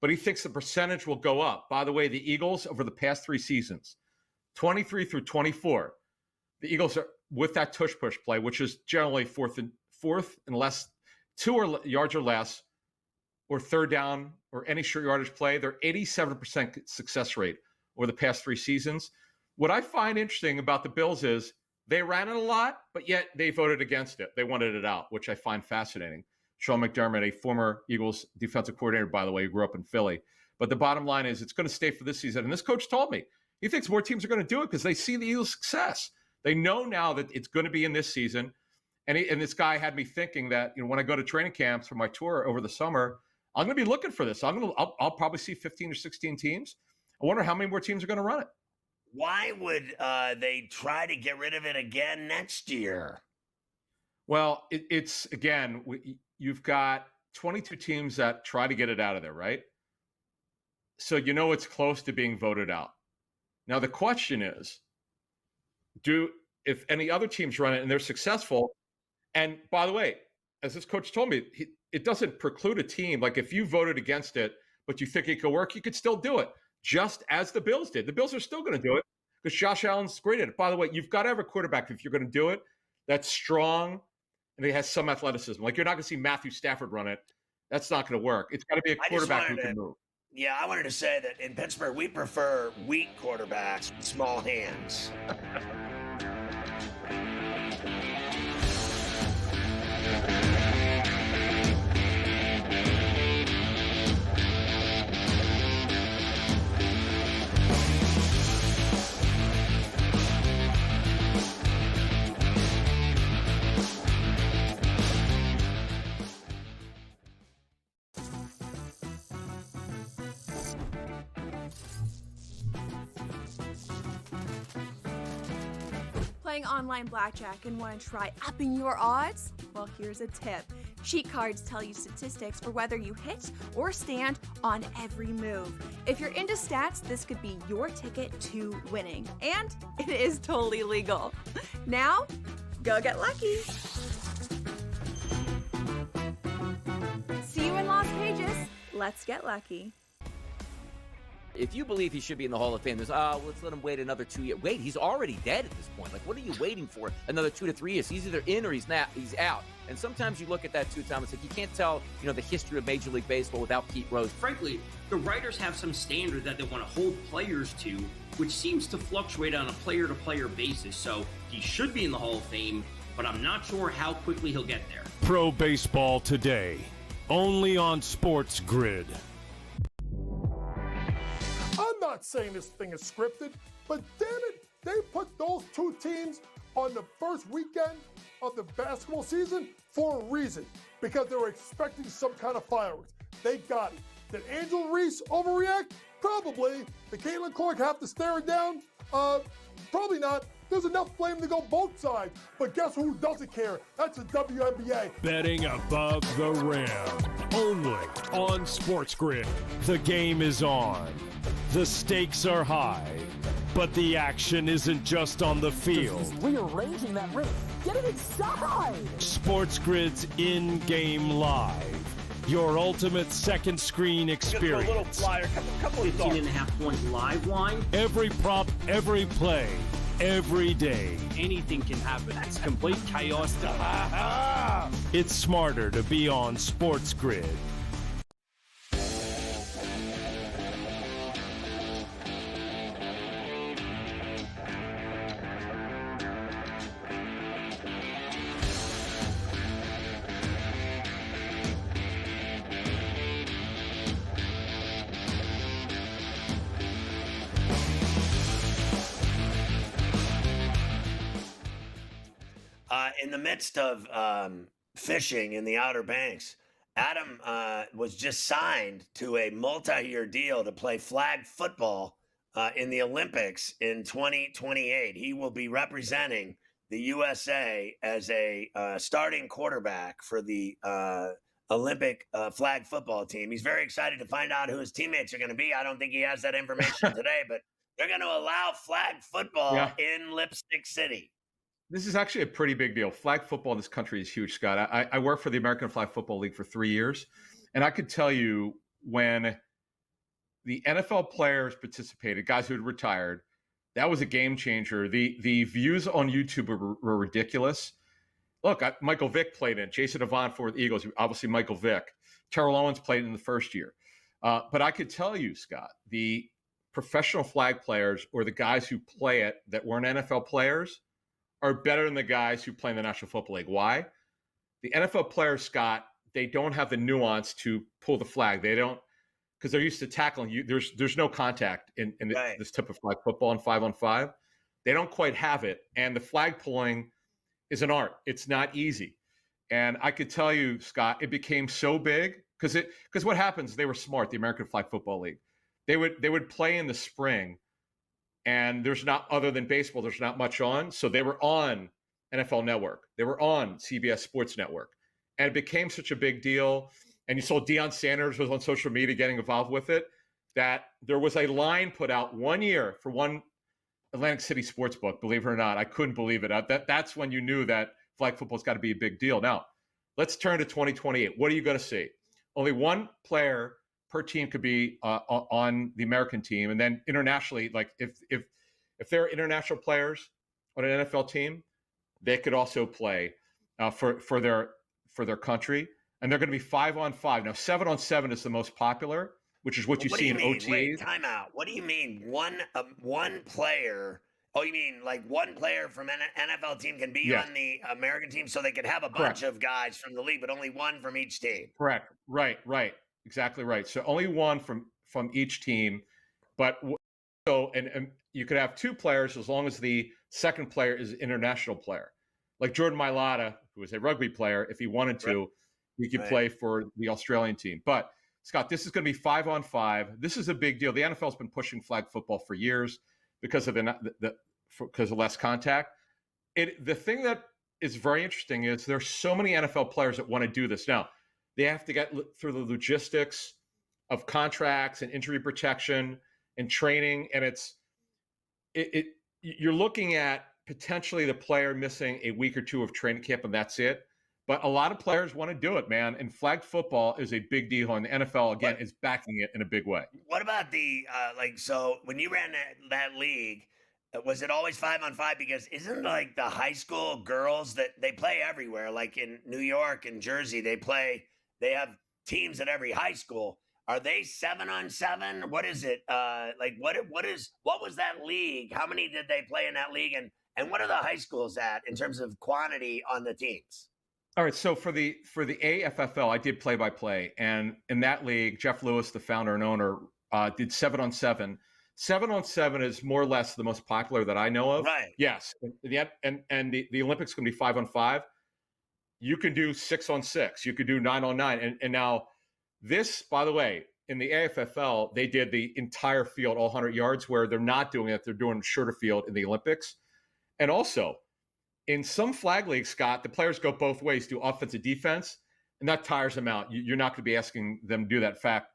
but he thinks the percentage will go up. By the way, the Eagles over the past 3 seasons, 23 through 24, the Eagles are with that tush push play, which is generally fourth and less, 2 yards or less, or third down or any short yardage play. They're 87% success rate over the past 3 seasons. What I find interesting about the Bills is they ran it a lot, but yet they voted against it. They wanted it out, which I find fascinating. Sean McDermott, a former Eagles defensive coordinator, by the way, who grew up in Philly. But the bottom line is it's going to stay for this season. And this coach told me he thinks more teams are going to do it because they see the Eagles' success. They know now that it's going to be in this season. And this guy had me thinking that, when I go to training camps for my tour over the summer, I'm going to be looking for this. I'll probably see 15 or 16 teams. I wonder how many more teams are going to run it. Why would they try to get rid of it again next year? Well, it's again, you've got 22 teams that try to get it out of there, right? So it's close to being voted out. Now the question is, if any other teams run it and they're successful, and by the way, as this coach told me, it doesn't preclude a team. Like if you voted against it, but you think it could work, you could still do it. Just as the Bills did. The Bills are still going to do it because Josh Allen's great at it. By the way, you've got to have a quarterback if you're going to do it that's strong and he has some athleticism. Like you're not going to see Matthew Stafford run it. That's not going to work. It's got to be a quarterback who can move. Yeah, I wanted to say that in Pittsburgh, we prefer weak quarterbacks with small hands. Playing online blackjack and want to try upping your odds? Well, here's a tip. Sheet cards tell you statistics for whether you hit or stand on every move. If you're into stats, this could be your ticket to winning. And it is totally legal. Now, go get lucky. See you in Las Vegas. Let's get lucky. If you believe he should be in the Hall of Fame, there's, let's let him wait another 2 years. Wait, he's already dead at this point. Like, what are you waiting for? Another 2 to 3 years. He's either in or he's out. And sometimes you look at that too, Tom. It's like you can't tell, the history of Major League Baseball without Pete Rose. Frankly, the writers have some standard that they want to hold players to, which seems to fluctuate on a player-to-player basis. So he should be in the Hall of Fame, but I'm not sure how quickly he'll get there. Pro Baseball Today, only on SportsGrid. I'm not saying this thing is scripted, but damn it, they put those two teams on the first weekend of the basketball season for a reason, because they were expecting some kind of fireworks. They got it. Did Angel Reese overreact? Probably. Did Caitlin Clark have to stare it down? Probably not. There's enough blame to go both sides. But guess who doesn't care? That's the WNBA. Betting above the rim, only on SportsGrid. The game is on. The stakes are high, but the action isn't just on the field. He's rearranging that rim. Get it inside! SportsGrid's in-game live. Your ultimate second screen experience. Just a little flyer, couple 15.5 point live line. Every prop, every play, every day. Anything can happen. It's complete chaos. It's smarter to be on SportsGrid. In the midst of fishing in the Outer Banks, Adam was just signed to a multi-year deal to play flag football in the Olympics in 2028. He will be representing the USA as a starting quarterback for the Olympic flag football team. He's very excited to find out who his teammates are going to be. I don't think he has that information today, but they're going to allow flag football in Lipstick City. This is actually a pretty big deal. Flag football in this country is huge, Scott. I worked for the American Flag Football League for 3 years, and I could tell you when the NFL players participated, guys who had retired, that was a game changer. The views on YouTube were ridiculous. Look, Michael Vick played in. Jason Avant for the Eagles, obviously Michael Vick. Terrell Owens played in the first year. But I could tell you, Scott, the professional flag players or the guys who play it that weren't NFL players are better than the guys who play in the National Football League. Why? The NFL players, Scott, they don't have the nuance to pull the flag. They don't, because they're used to tackling you. There's no contact in this type of flag football in 5-on-5. They don't quite have it. And the flag pulling is an art. It's not easy. And I could tell you, Scott, it became so big because what happens, they were smart, the American Flag Football League. They would play in the spring, and there's not, other than baseball, there's not much on. So they were on NFL Network. They were on CBS Sports Network. And it became such a big deal. And you saw Deion Sanders was on social media getting involved with it, that there was a line put out 1 year for one Atlantic City sports book, believe it or not. I couldn't believe it. That's when you knew that flag football's got to be a big deal. Now, let's turn to 2028. What are you going to see? Only one player per team could be on the American team, and then internationally, like if there are international players on an NFL team, they could also play for their country, and they're going to be 5-on-5. Now, 7-on-7 is the most popular, which is what you see in OTAs. Wait, time out. What do you mean one player? Oh, you mean like one player from an NFL team can be on the American team, so they could have a bunch of guys from the league, but only one from each team? Correct. Right. Exactly right. So only one from each team, but and you could have two players as long as the second player is an international player. Like Jordan Mailata, who is a rugby player, if he wanted to, he could play for the Australian team. But Scott, this is going to be 5-on-5. This is a big deal. The NFL's been pushing flag football for years because of because of less contact. The thing that is very interesting is there's so many NFL players that want to do this. Now, they have to get through the logistics of contracts and injury protection and training, and you're looking at potentially the player missing a week or two of training camp, and that's it. But a lot of players want to do it, man. And flag football is a big deal, and the NFL, again, is backing it in a big way. What about the so when you ran that league, was it always 5-on-5? Because isn't like the high school girls that they play everywhere, like in New York and Jersey, they have teams at every high school. Are they 7-on-7? What is it? What was that league? How many did they play in that league? And what are the high schools at in terms of quantity on the teams? All right, so for the AFFL, I did play-by-play, and in that league, Jeff Lewis, the founder and owner, did 7-on-7. 7-on-7 is more or less the most popular that I know of. Right. Yes, and the Olympics can be 5-on-5. You can do 6-on-6. You could do 9-on-9, and now this, by the way, in the AFFL, they did the entire field, all 100 yards, where they're not doing it. They're doing shorter field in the Olympics, and also. In some flag leagues, Scott, the players go both ways, do offense and defense, and that tires them out. You're not going to be asking them to do that. In fact,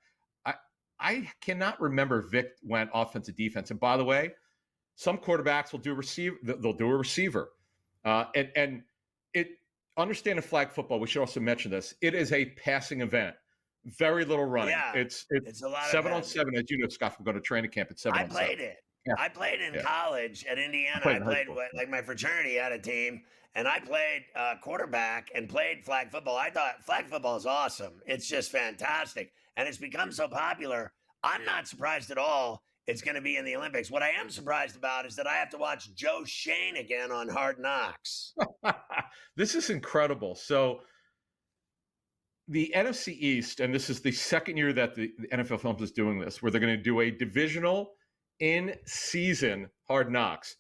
I cannot remember Vic went offensive defense. And by the way, some quarterbacks will do receiver. They'll do a receiver. And understand in flag football, we should also mention this. It is a passing event. Very little running. Yeah, it's a lot 7-on-7, as you know, Scott, from going to training camp at 7-on-7. I played it. Yeah. I played in college at Indiana. I played like my fraternity had a team, and I played quarterback and played flag football. I thought flag football is awesome. It's just fantastic, and it's become so popular. I'm not surprised at all it's going to be in the Olympics. What I am surprised about is that I have to watch Joe Shane again on Hard Knocks. This is incredible. So the NFC East, and this is the second year that the NFL Films is doing this, where they're going to do a divisional in-season Hard Knocks.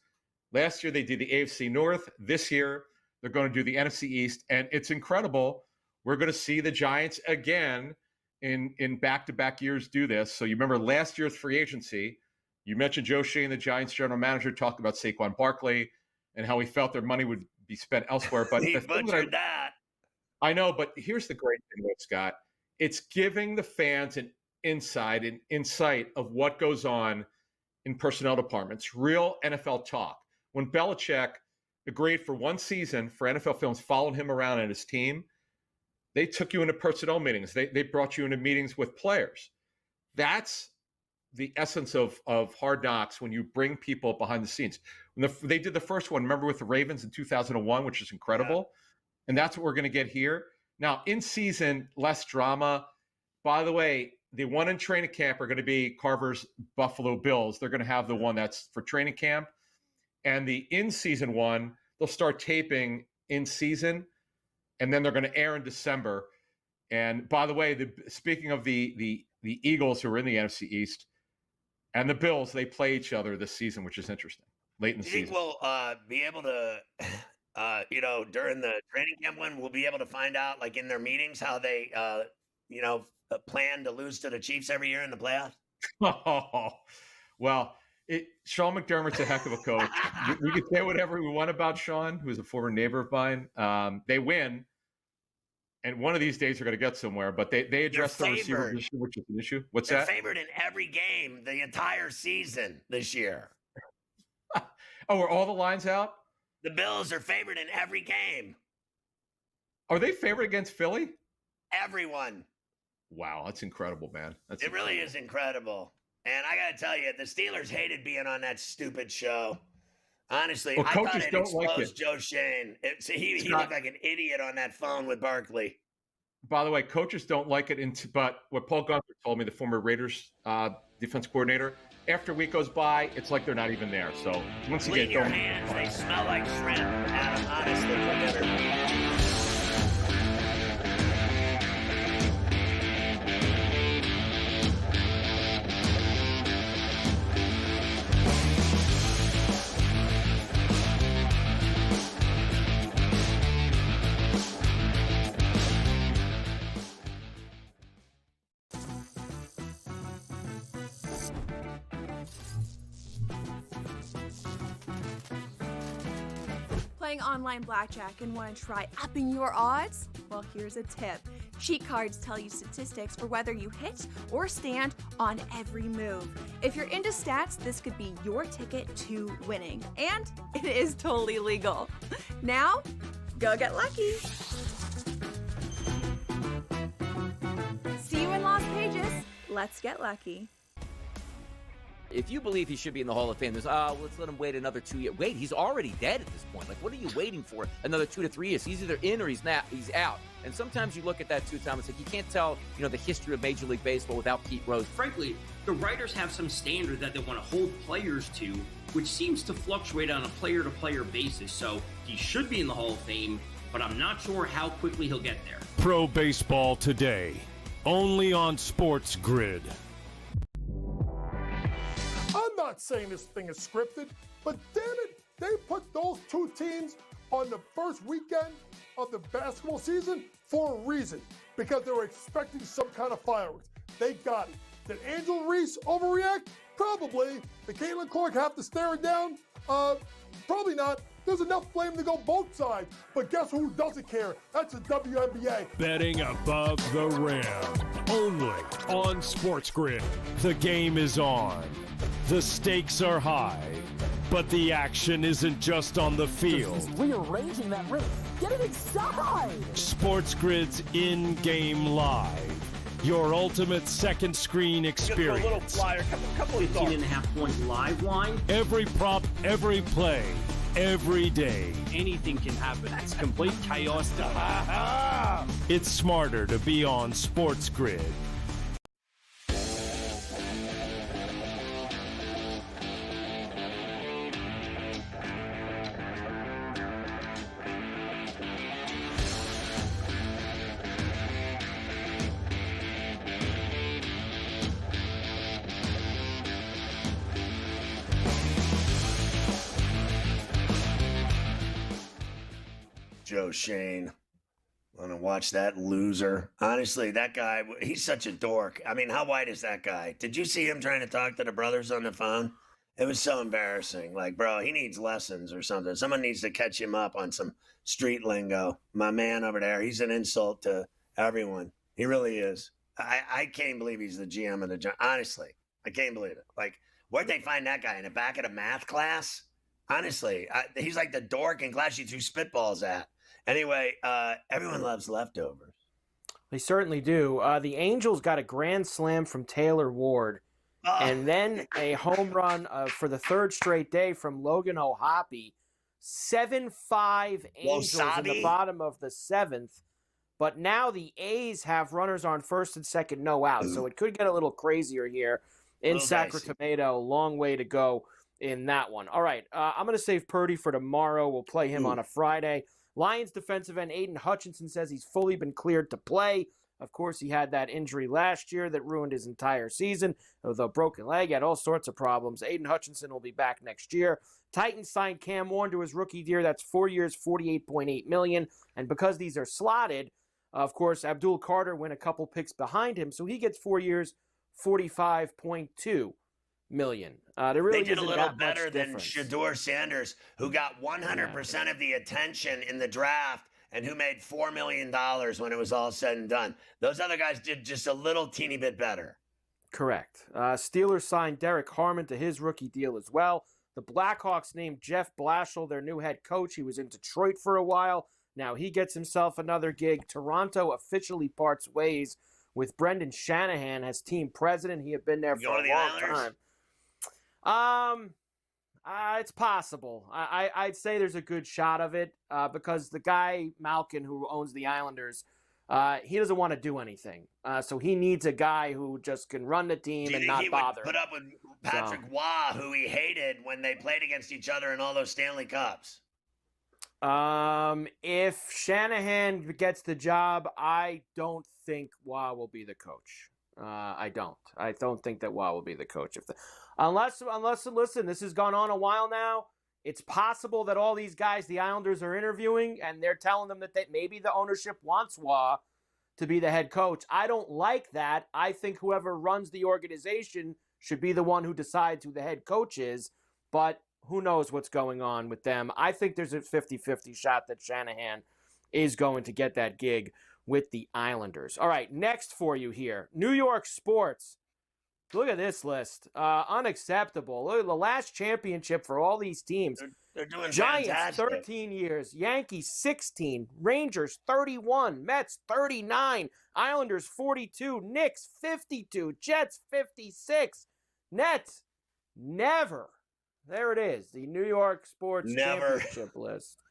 Last year, they did the AFC North. This year, they're going to do the NFC East, and it's incredible. We're going to see the Giants again in back-to-back years do this. So you remember last year's free agency, you mentioned Joe Shane, the Giants general manager, talked about Saquon Barkley and how he felt their money would be spent elsewhere. But he butchered that. I know, but here's the great thing, Scott. It's giving the fans an insight of what goes on in personnel departments, real NFL talk. When Belichick agreed for one season for NFL Films, followed him around and his team, they took you into personnel meetings. They brought you into meetings with players. That's the essence of Hard Knocks when you bring people behind the scenes. When they did the first one, remember, with the Ravens in 2001, which is incredible. Yeah. And that's what we're going to get here. Now, in season, less drama. By the way, the one in training camp are going to be Carver's Buffalo Bills. They're going to have the one that's for training camp. And the in-season one, they'll start taping in season, and then they're going to air in December. And by the way, speaking of the Eagles, who are in the NFC East, and the Bills, they play each other this season, which is interesting, late in the season. Do you think we'll be able to, during the training camp one, we'll be able to find out, like in their meetings, how they, plan to lose to the Chiefs every year in the playoffs? Oh, well, Sean McDermott's a heck of a coach. We can say whatever we want about Sean, who's a former neighbor of mine. They win, and one of these days they're going to get somewhere. But they address the receiver issue, which is an issue. What's They're that? Favored in every game the entire season this year. Oh, are all the lines out? The Bills are favored in every game. Are they favored against Philly? Everyone. Wow, that's incredible, man. It really is incredible. And I got to tell you, the Steelers hated being on that stupid show. Honestly, I thought it exposed Joe Shane. He looked like an idiot on that phone with Barkley. By the way, coaches don't like it, but what Paul Gunther told me, the former Raiders defense coordinator, after a week goes by, it's like they're not even there. So once again, clean your hands. They smell like shrimp. Adam, honestly, playing online blackjack and want to try upping your odds? Well, here's a tip. Cheat cards tell you statistics for whether you hit or stand on every move. If you're into stats, this could be your ticket to winning. And it is totally legal. Now, go get lucky. See you in Las Vegas. Let's get lucky. If you believe he should be in the Hall of Fame, there's, let's let him wait another 2 years. Wait, he's already dead at this point. Like, what are you waiting for? Another 2 to 3 years. He's either in or he's out. And sometimes you look at that too, Tom. It's like you can't tell, the history of Major League Baseball without Pete Rose. Frankly, the writers have some standard that they want to hold players to, which seems to fluctuate on a player-to-player basis. So he should be in the Hall of Fame, but I'm not sure how quickly he'll get there. Pro Baseball Today, only on SportsGrid. I'm not saying this thing is scripted, but damn it, they put those two teams on the first weekend of the basketball season for a reason, because they were expecting some kind of fireworks. They got it. Did Angel Reese overreact? Probably. Did Caitlin Clark have to stare it down? Probably not. There's enough blame to go both sides. But guess who doesn't care? That's the WNBA. Betting above the rim, only on SportsGrid. The game is on. The stakes are high, but the action isn't just on the field. He's rearranging that rim. Get it inside! SportsGrid's in-game live. Your ultimate second screen experience. A little flyer, couple 15.5 point live line. Every prop, every play, every day. Anything can happen. It's complete chaos. It's smarter to be on SportsGrid. Joe Shane. Want to watch that loser? Honestly, that guy, he's such a dork. I mean, how white is that guy? Did you see him trying to talk to the brothers on the phone? It was so embarrassing. Like, bro, he needs lessons or something. Someone needs to catch him up on some street lingo. My man over there, he's an insult to everyone. He really is. I can't believe he's the GM of the Giants. Honestly, I can't believe it. Like, where'd they find that guy? In the back of the math class? Honestly, he's like the dork in class you threw spitballs at. Anyway, everyone loves leftovers. They certainly do. The Angels got a grand slam from Taylor Ward, and then a home run for the third straight day from Logan O'Hoppe. 7-5 Angels in the bottom of the seventh. But now the A's have runners on first and second, no out. So it could get a little crazier here in Sacramento. Long way to go in that one. All right, I'm going to save Purdy for tomorrow. We'll play him on a Friday. Lions defensive end Aiden Hutchinson says he's fully been cleared to play. Of course, he had that injury last year that ruined his entire season. With a broken leg, had all sorts of problems. Aiden Hutchinson will be back next year. Titans signed Cam Warren to his rookie deal. That's 4 years, $48.8 million. And because these are slotted, of course, Abdul Carter went a couple picks behind him, so he gets 4 years, $45.2 million. They did a little better than Shedeur Sanders, who got 100% of the attention in the draft and who made $4 million when it was all said and done. Those other guys did just a little teeny bit better. Correct. Steelers signed Derek Harmon to his rookie deal as well. The Blackhawks named Jeff Blashill their new head coach. He was in Detroit for a while. Now he gets himself another gig. Toronto officially parts ways with Brendan Shanahan as team president. He had been there for a long time. It's possible. I'd say there's a good shot of it because the guy, Malkin, who owns the Islanders, he doesn't want to do anything. So he needs a guy who just can run the team and not bother. Would put up with Patrick Waugh, who he hated when they played against each other in all those Stanley Cups? If Shanahan gets the job, I don't think Waugh will be the coach. I don't think that Waugh will be the coach. Unless, listen, this has gone on a while now. It's possible that all these guys the Islanders are interviewing, and they're telling them that maybe the ownership wants Waugh to be the head coach. I don't like that. I think whoever runs the organization should be the one who decides who the head coach is. But who knows what's going on with them. I think there's a 50-50 shot that Shanahan is going to get that gig with the Islanders. All right, next for you here, New York sports. Look at this list. Unacceptable. Look at the last championship for all these teams. They're doing Giants, fantastic. 13 years. Yankees, 16. Rangers, 31. Mets, 39. Islanders, 42. Knicks, 52. Jets, 56. Nets, never. There it is. The New York Sports Championship list.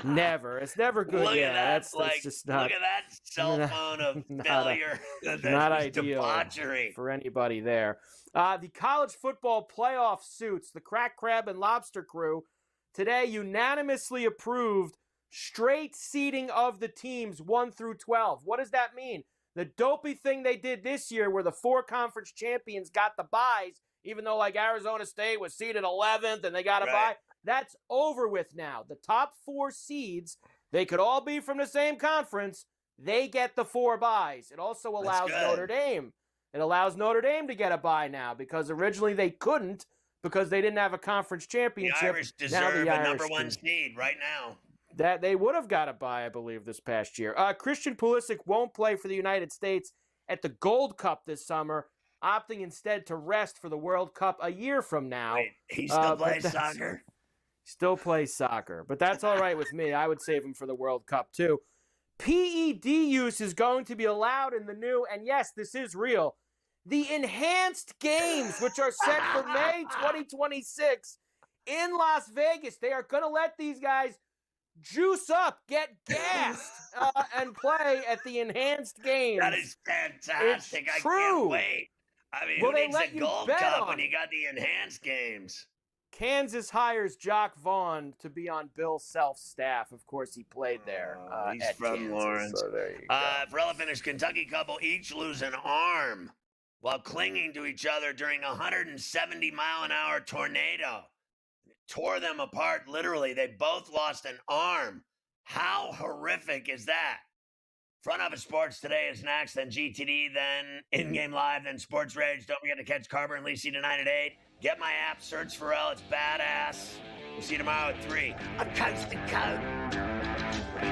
Never. It's never good. Look yeah, at that. that's just not. Look at that cell phone of failure. Not ideal debauchery for anybody there. The college football playoff suits, the Crack Crab and Lobster crew, today unanimously approved straight seeding of the teams 1 through 12. What does that mean? The dopey thing they did this year where the 4 conference champions got the byes, even though like Arizona State was seeded 11th and they got a bye, that's over with now. The top 4 seeds, they could all be from the same conference. They get the 4 byes. It also allows Notre Dame. It allows Notre Dame to get a bye now because originally they couldn't because they didn't have a conference championship. The Irish deserve a number 1 seed right now. That they would have got a bye, I believe, this past year. Christian Pulisic won't play for the United States at the Gold Cup this summer, opting instead to rest for the World Cup a year from now. Wait, he still plays soccer? Still plays soccer, but that's all right with me. I would save him for the World Cup, too. PED use is going to be allowed in the new, and yes, this is real, the enhanced games, which are set for May 2026 in Las Vegas. They are going to let these guys juice up, get gassed, and play at the enhanced games. That is fantastic. It's I true. can't wait. I mean, Well, who they needs let a you Gold bet Cup on when it. you got the enhanced games? Kansas hires Jock Vaughn to be on Bill Self's staff. Of course, he played there. He's at from Kansas, Lawrence. so there you go. Ferrall finished Kentucky couple each lose an arm while clinging to each other during a 170-mile-an-hour tornado. It tore them apart, literally. They both lost an arm. How horrific is that? Front Office Sports today is next, then GTD, then In-Game Live, then Sports Rage. Don't forget to catch Carver and Lacey tonight at 8. Get my app, search Ferrall. It's badass. We'll see you tomorrow at 3 on Coast to Coast.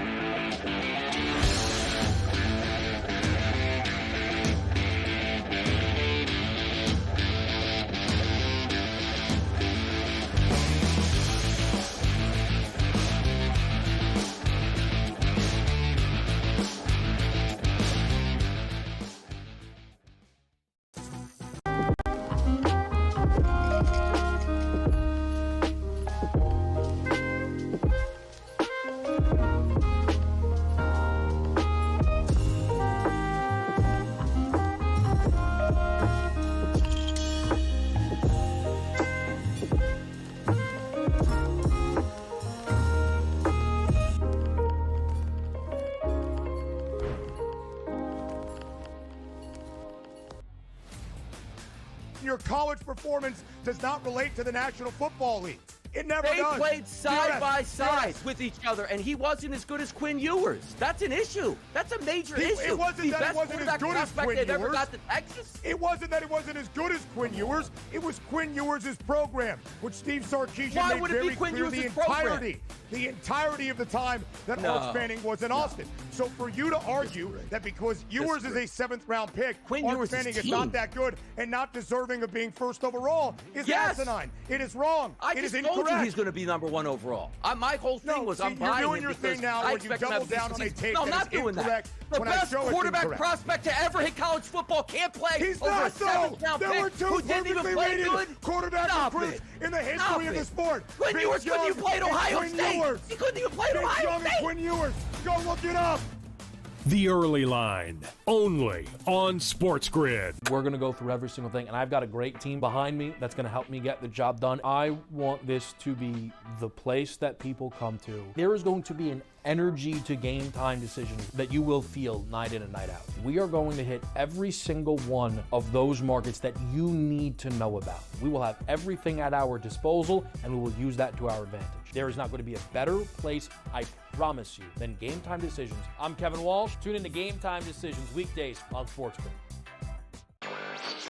Your college performance does not relate to the National Football League. It never They does. played side by side Yes. with each other, and he wasn't as good as Quinn Ewers. That's an issue. That's a major issue. It wasn't the that best it wasn't as quarterback good as prospect Quinn they've ever Ewers. got to Texas. It wasn't that it wasn't as good as Quinn Ewers. It was Quinn Ewers' program, which Steve Sarkisian Why made would it be very Quinn clear the Ewers' program? entirety of the time that Arch Manning was in Austin. So for you to argue that because Ewers is a 7th-round pick, Quinn Arch Ewers' Manning is team. not that good and not deserving of being first overall is asinine. It is wrong. I It just is told incorrect. you he's going to be number 1 overall. My whole thing was I'm you're buying doing him your because thing now I where you expect him to double have down on a decent take season. No, I'm that not is doing that. incorrect The when I best show it's quarterback incorrect. prospect to ever hit college football can't play He's over a not, though. 7th-round There pick were 2 who didn't even perfectly play rated good. quarterback Stop recruits it. in the history Stop of the it. sport. Quinn Vince Ewers couldn't Young even play at and Ohio Quinn State. Ewers. He couldn't even play at Vince Ohio Young State. and Quinn Ewers. Go look it up. The Early Line, only on SportsGrid. We're going to go through every single thing, and I've got a great team behind me that's going to help me get the job done. I want this to be the place that people come to. There is going to be an energy to game time decisions that you will feel night in and night out. We are going to hit every single one of those markets that you need to know about. We will have everything at our disposal, and we will use that to our advantage. There is not going to be a better place, I promise you, than Game Time Decisions. I'm Kevin Walsh. Tune in to Game Time Decisions weekdays on SportsGrid.